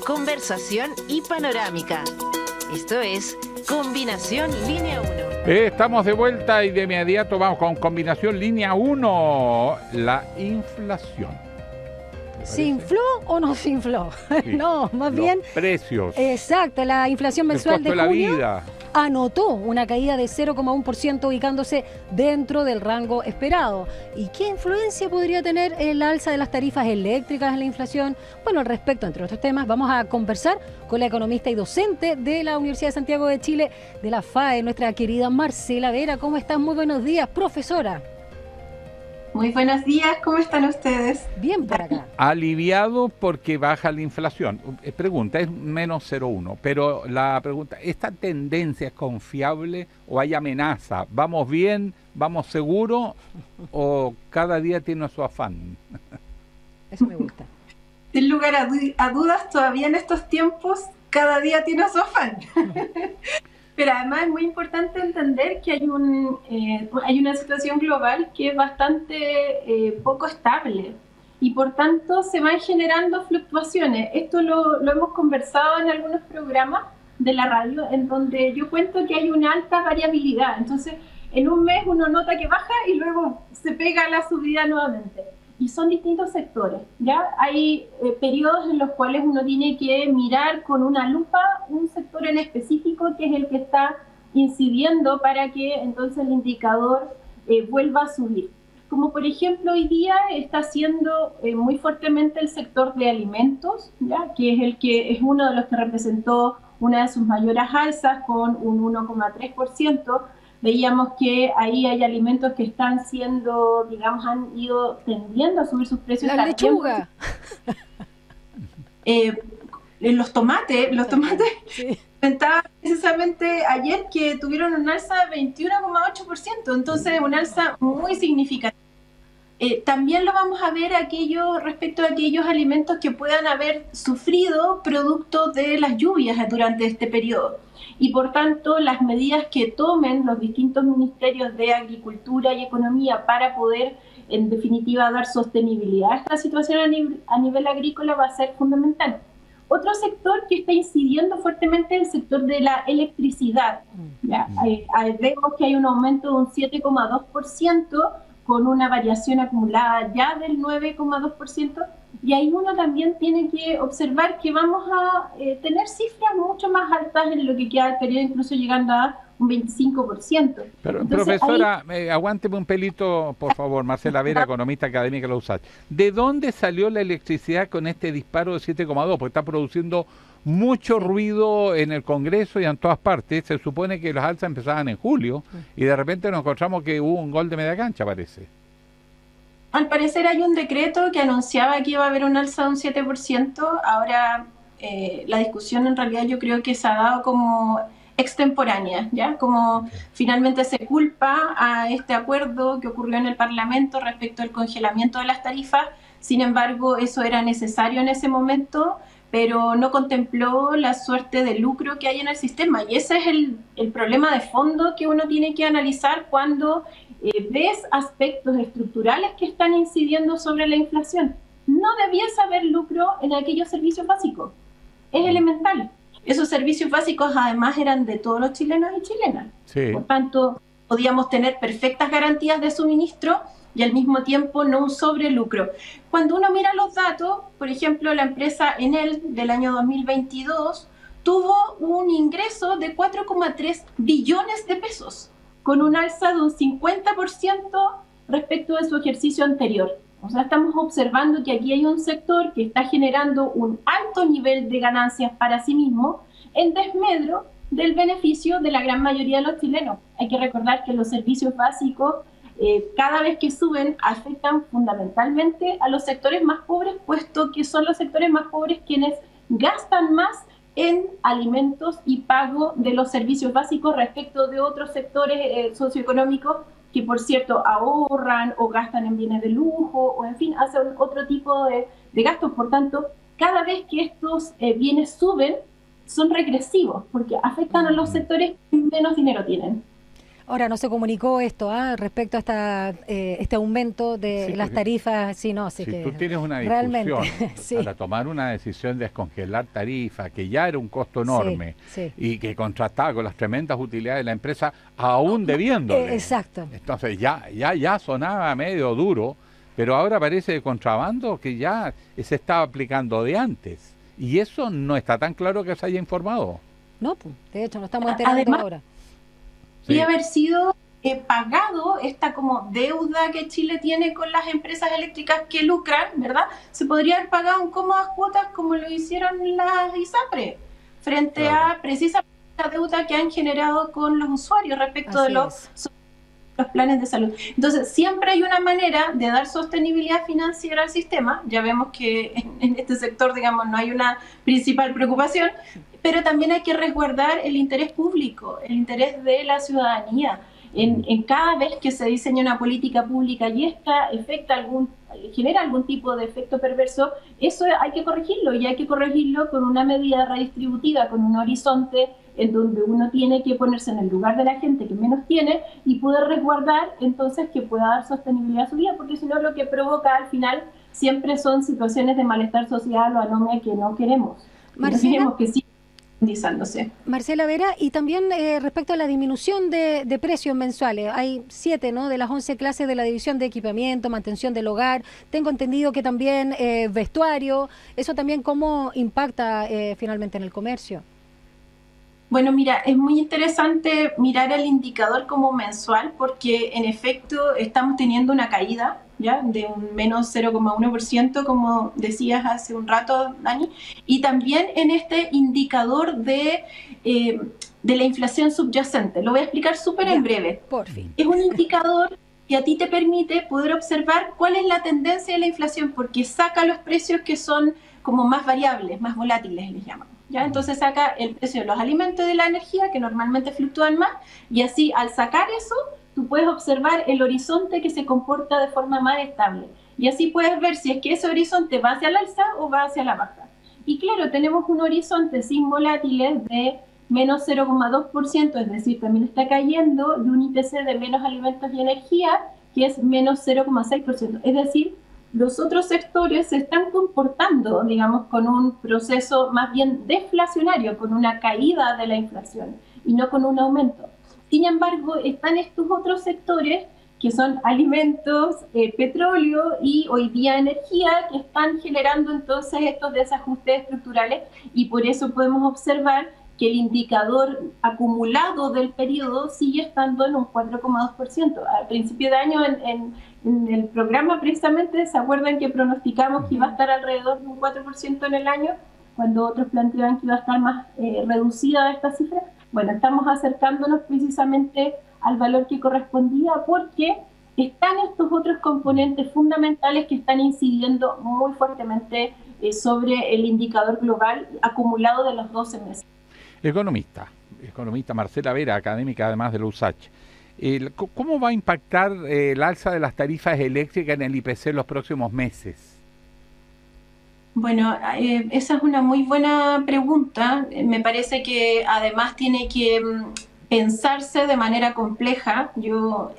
conversación y panorámica. Esto es Combinación Línea 1. Estamos de vuelta y de inmediato vamos con Combinación Línea 1, la inflación. ¿Se infló o no se infló? Sí. No, más Los bien... precios. Exacto, la inflación mensual de la junio vida. anotó una caída de 0,1%, ubicándose dentro del rango esperado. ¿Y qué influencia podría tener el alza de las tarifas eléctricas en la inflación? Bueno, al respecto, entre otros temas, vamos a conversar con la economista y docente de la Universidad de Santiago de Chile, de la FAE, nuestra querida Marcela Vera. ¿Cómo estás? Muy buenos días, profesora. Muy buenos días, ¿cómo están ustedes? Bien por acá. Aliviado porque baja la inflación. Pregunta, es menos 0,1, pero la pregunta, ¿esta tendencia es confiable o hay amenaza? ¿Vamos bien, vamos seguro o cada día tiene su afán? Eso me gusta. Sin lugar a dudas, todavía en estos tiempos, cada día tiene su afán. Pero además es muy importante entender que hay una situación global que es bastante poco estable y por tanto se van generando fluctuaciones. Esto lo hemos conversado en algunos programas de la radio en donde yo cuento que hay una alta variabilidad. Entonces en un mes uno nota que baja y luego se pega la subida nuevamente. Y son distintos sectores, ¿ya? Hay periodos en los cuales uno tiene que mirar con una lupa un sector en específico que es el que está incidiendo para que entonces el indicador vuelva a subir. Como por ejemplo hoy día está haciendo muy fuertemente el sector de alimentos, ¿ya? Que es uno de los que representó una de sus mayores alzas con un 1,3%. Veíamos que ahí hay alimentos que están siendo, digamos, han ido tendiendo a subir sus precios. La lechuga. Los tomates, Sí. comentaba precisamente ayer que tuvieron un alza de 21,8%, entonces un alza muy significativa. También lo vamos a ver respecto a aquellos alimentos que puedan haber sufrido producto de las lluvias durante este periodo. Y por tanto, las medidas que tomen los distintos ministerios de Agricultura y Economía para poder, en definitiva, dar sostenibilidad a esta situación a nivel agrícola va a ser fundamental. Otro sector que está incidiendo fuertemente es el sector de la electricidad. ¿Ya? Vemos que hay un aumento de un 7,2%, con una variación acumulada ya del 9,2%, y ahí uno también tiene que observar que vamos a tener cifras mucho más altas en lo que queda del periodo, incluso llegando a un 25%. Pero, entonces, profesora, aguánteme un pelito, por favor, Marcela Vera, economista académica de la USACH. ¿De dónde salió la electricidad con este disparo de 7,2? Porque está produciendo mucho ruido en el Congreso y en todas partes. Se supone que las alzas empezaban en julio y de repente nos encontramos que hubo un gol de media cancha, parece. Al parecer hay un decreto que anunciaba que iba a haber un alza de un 7%. Ahora la discusión en realidad yo creo que se ha dado como extemporánea, ¿ya? Como finalmente se culpa a este acuerdo que ocurrió en el Parlamento respecto al congelamiento de las tarifas. Sin embargo, eso era necesario en ese momento, pero no contempló la suerte de lucro que hay en el sistema. Y ese es el problema de fondo que uno tiene que analizar cuando ves aspectos estructurales que están incidiendo sobre la inflación. No debiese haber lucro en aquellos servicios básicos. Es elemental. Esos servicios básicos además eran de todos los chilenos y chilenas. Sí. Por tanto, podíamos tener perfectas garantías de suministro y al mismo tiempo no un sobrelucro. Cuando uno mira los datos, por ejemplo, la empresa Enel del año 2022 tuvo un ingreso de 4,3 billones de pesos, con un alza de un 50% respecto de su ejercicio anterior. O sea, estamos observando que aquí hay un sector que está generando un alto nivel de ganancias para sí mismo en desmedro del beneficio de la gran mayoría de los chilenos. Hay que recordar que los servicios básicos cada vez que suben afectan fundamentalmente a los sectores más pobres, puesto que son los sectores más pobres quienes gastan más en alimentos y pago de los servicios básicos respecto de otros sectores socioeconómicos que, por cierto, ahorran o gastan en bienes de lujo o, en fin, hacen otro tipo de gastos. Por tanto, cada vez que estos bienes suben, son regresivos porque afectan a los sectores que menos dinero tienen. Ahora, no se comunicó esto respecto a este aumento de las tarifas. Sí, no, sí, si que tú tienes una realmente, discusión sí. para tomar una decisión de descongelar tarifas, que ya era un costo enorme, sí. y que contrastaba con las tremendas utilidades de la empresa, aún debiéndole. Exacto. Entonces ya sonaba medio duro, pero ahora parece de contrabando que ya se estaba aplicando de antes. Y eso no está tan claro que se haya informado. No, pues, de hecho, nos estamos enterando Además, ahora. Podría haber sido pagado esta como deuda que Chile tiene con las empresas eléctricas que lucran, ¿verdad? Se podría haber pagado en cómodas cuotas como lo hicieron las ISAPRE, frente a precisamente la deuda que han generado con los usuarios respecto de los planes de salud. Entonces, siempre hay una manera de dar sostenibilidad financiera al sistema. Ya vemos que en este sector, digamos, no hay una principal preocupación, pero también hay que resguardar el interés público, el interés de la ciudadanía. En cada vez que se diseña una política pública y esta genera algún tipo de efecto perverso, eso hay que corregirlo, y hay que corregirlo con una medida redistributiva, con un horizonte en donde uno tiene que ponerse en el lugar de la gente que menos tiene y poder resguardar entonces que pueda dar sostenibilidad a su vida, porque si no lo que provoca al final siempre son situaciones de malestar social o anomia que no queremos. Marcela, queremos que siga profundizándose. Marcela Vera, y también respecto a la disminución de precios mensuales, hay 7, ¿no?, de las 11 clases de la división de equipamiento, mantención del hogar, tengo entendido que también vestuario, eso también cómo impacta finalmente en el comercio. Bueno, mira, es muy interesante mirar el indicador como mensual porque en efecto estamos teniendo una caída, ¿ya?, de un menos 0,1%, como decías hace un rato, Dani, y también en este indicador de la inflación subyacente. Lo voy a explicar súper en breve. Por fin. Es un indicador que a ti te permite poder observar cuál es la tendencia de la inflación, porque saca los precios que son como más variables, más volátiles, les llamamos. ¿Ya? Entonces saca el precio de los alimentos y de la energía, que normalmente fluctúan más, y así al sacar eso, tú puedes observar el horizonte que se comporta de forma más estable. Y así puedes ver si es que ese horizonte va hacia la alza o va hacia la baja. Y claro, tenemos un horizonte sin volátiles de menos 0,2%, es decir, también está cayendo, y un IPC de menos alimentos y energía, que es menos 0,6%. Es decir, los otros sectores se están comportando, digamos, con un proceso más bien deflacionario, con una caída de la inflación y no con un aumento. Sin embargo, están estos otros sectores que son alimentos, petróleo y hoy día energía, que están generando entonces estos desajustes estructurales, y por eso podemos observar que el indicador acumulado del periodo sigue estando en un 4,2%. Al principio de año, en el programa precisamente, ¿se acuerdan que pronosticamos que iba a estar alrededor de un 4% en el año, cuando otros planteaban que iba a estar más reducida esta cifra? Bueno, estamos acercándonos precisamente al valor que correspondía, porque están estos otros componentes fundamentales que están incidiendo muy fuertemente sobre el indicador global acumulado de los 12 meses. Economista Marcela Vera, académica además de la USACH. ¿Cómo va a impactar el alza de las tarifas eléctricas en el IPC en los próximos meses? Bueno, esa es una muy buena pregunta. Me parece que además tiene que pensarse de manera compleja. Yo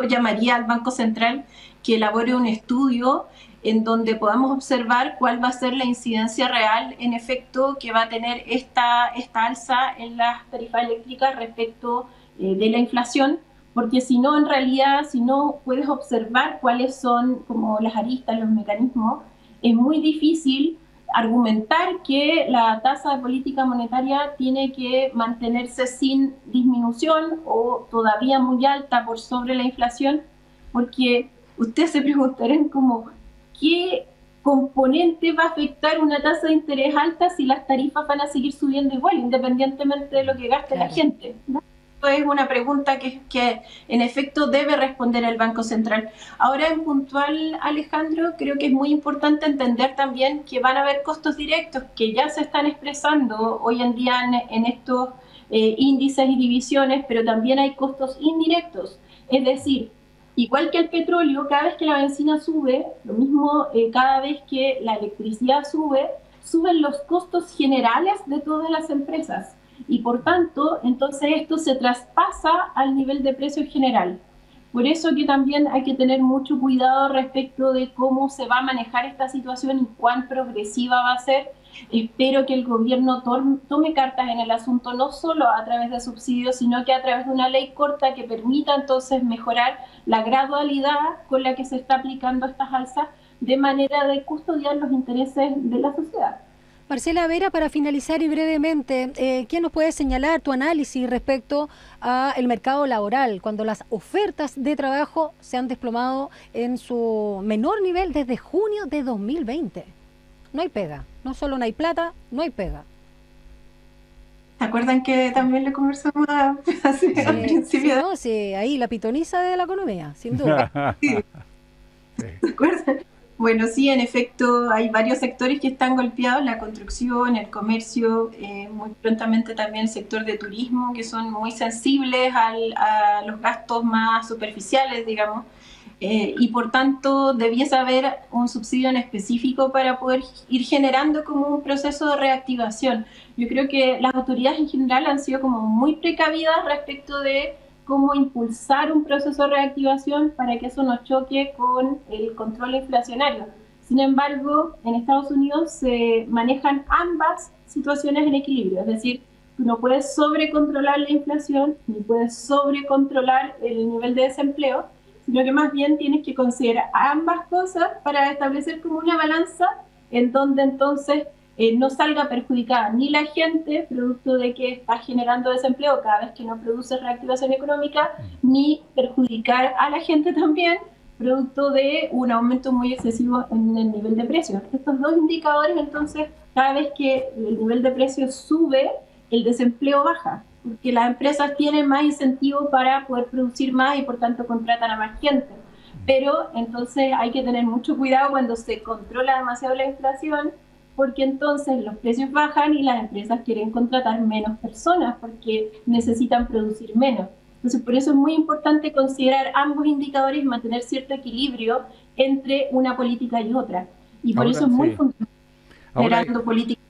llamaría al Banco Central que elabore un estudio en donde podamos observar cuál va a ser la incidencia real, en efecto, que va a tener esta alza en las tarifas eléctricas respecto de la inflación, porque si no, en realidad, si no puedes observar cuáles son como las aristas, los mecanismos, es muy difícil argumentar que la tasa de política monetaria tiene que mantenerse sin disminución o todavía muy alta por sobre la inflación, porque ustedes se preguntarán como, ¿qué componente va a afectar una tasa de interés alta si las tarifas van a seguir subiendo igual, independientemente de lo que gaste la gente? ¿No? Es una pregunta que en efecto debe responder el Banco Central. Ahora, en puntual, Alejandro, creo que es muy importante entender también que van a haber costos directos que ya se están expresando hoy en día en estos índices y divisiones, pero también hay costos indirectos. Es decir, igual que el petróleo, cada vez que la benzina sube, lo mismo cada vez que la electricidad sube, suben los costos generales de todas las empresas. y por tanto, entonces esto se traspasa al nivel de precio general. Por eso que también hay que tener mucho cuidado respecto de cómo se va a manejar esta situación y cuán progresiva va a ser. Espero que el gobierno tome cartas en el asunto, no solo a través de subsidios, sino que a través de una ley corta que permita entonces mejorar la gradualidad con la que se está aplicando estas alzas, de manera de custodiar los intereses de la sociedad. Marcela Vera, para finalizar y brevemente, ¿quién nos puede señalar tu análisis respecto al mercado laboral, cuando las ofertas de trabajo se han desplomado en su menor nivel desde junio de 2020? No hay pega, no solo no hay plata, no hay pega. ¿Se acuerdan que también le conversamos al principio? Sí, no, sí, ahí la pitoniza de la economía, sin duda. Sí. ¿Se acuerdan? Bueno, sí, en efecto, hay varios sectores que están golpeados, la construcción, el comercio, muy prontamente también el sector de turismo, que son muy sensibles a los gastos más superficiales, digamos, y por tanto debiese haber un subsidio en específico para poder ir generando como un proceso de reactivación. Yo creo que las autoridades en general han sido como muy precavidas respecto de cómo impulsar un proceso de reactivación para que eso no choque con el control inflacionario. Sin embargo, en Estados Unidos se manejan ambas situaciones en equilibrio, es decir, tú no puedes sobrecontrolar la inflación ni puedes sobrecontrolar el nivel de desempleo, sino que más bien tienes que considerar ambas cosas para establecer como una balanza en donde entonces no salga perjudicada ni la gente, producto de que está generando desempleo cada vez que no produce reactivación económica, ni perjudicar a la gente también, producto de un aumento muy excesivo en el nivel de precios. Estos dos indicadores, entonces, cada vez que el nivel de precios sube, el desempleo baja, porque las empresas tienen más incentivo para poder producir más y por tanto contratan a más gente. Pero entonces hay que tener mucho cuidado cuando se controla demasiado la inflación, porque entonces los precios bajan y las empresas quieren contratar menos personas porque necesitan producir menos. Entonces, por eso es muy importante considerar ambos indicadores y mantener cierto equilibrio entre una política y otra. Y por eso es muy fundamental generando política.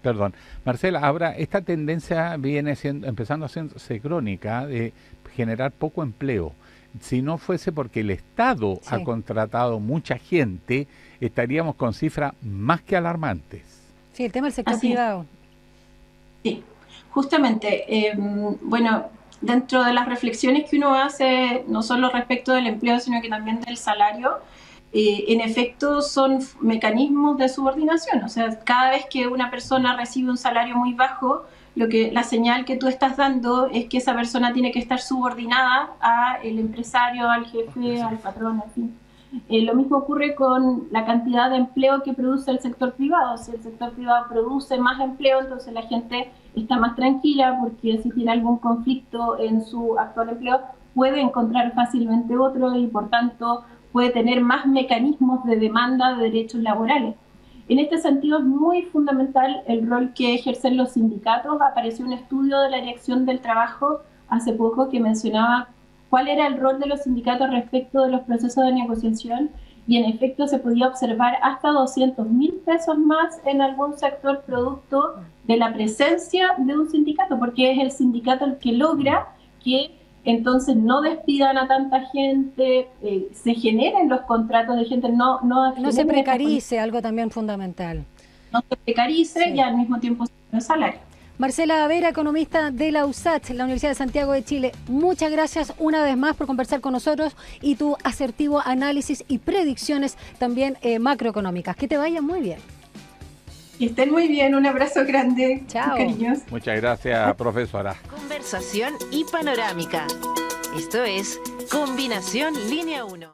Perdón, Marcela, ahora esta tendencia viene empezando a hacerse crónica de generar poco empleo. Si no fuese porque el Estado ha contratado mucha gente, estaríamos con cifras más que alarmantes. Sí, el tema del sector privado. Sí, justamente, bueno, dentro de las reflexiones que uno hace, no solo respecto del empleo, sino que también del salario, en efecto son mecanismos de subordinación. O sea, cada vez que una persona recibe un salario muy bajo, la señal que tú estás dando es que esa persona tiene que estar subordinada al empresario, al jefe, al patrón, en fin. Lo mismo ocurre con la cantidad de empleo que produce el sector privado. Si el sector privado produce más empleo, entonces la gente está más tranquila porque si tiene algún conflicto en su actual empleo, puede encontrar fácilmente otro y por tanto puede tener más mecanismos de demanda de derechos laborales. En este sentido es muy fundamental el rol que ejercen los sindicatos. Apareció un estudio de la Dirección del Trabajo hace poco que mencionaba cuál era el rol de los sindicatos respecto de los procesos de negociación y en efecto se podía observar hasta 200.000 pesos más en algún sector producto de la presencia de un sindicato, porque es el sindicato el que logra que entonces no despidan a tanta gente, se generen los contratos de gente, no se precarice, algo también fundamental. No se precarice y al mismo tiempo se el salario. Marcela Vera, economista de la USACH, la Universidad de Santiago de Chile, muchas gracias una vez más por conversar con nosotros y tu asertivo análisis y predicciones también macroeconómicas. Que te vaya muy bien. Que estén muy bien, un abrazo grande. Chao. Cariños. Muchas gracias, profesora. Conversación y panorámica. Esto es Combinación Línea 1.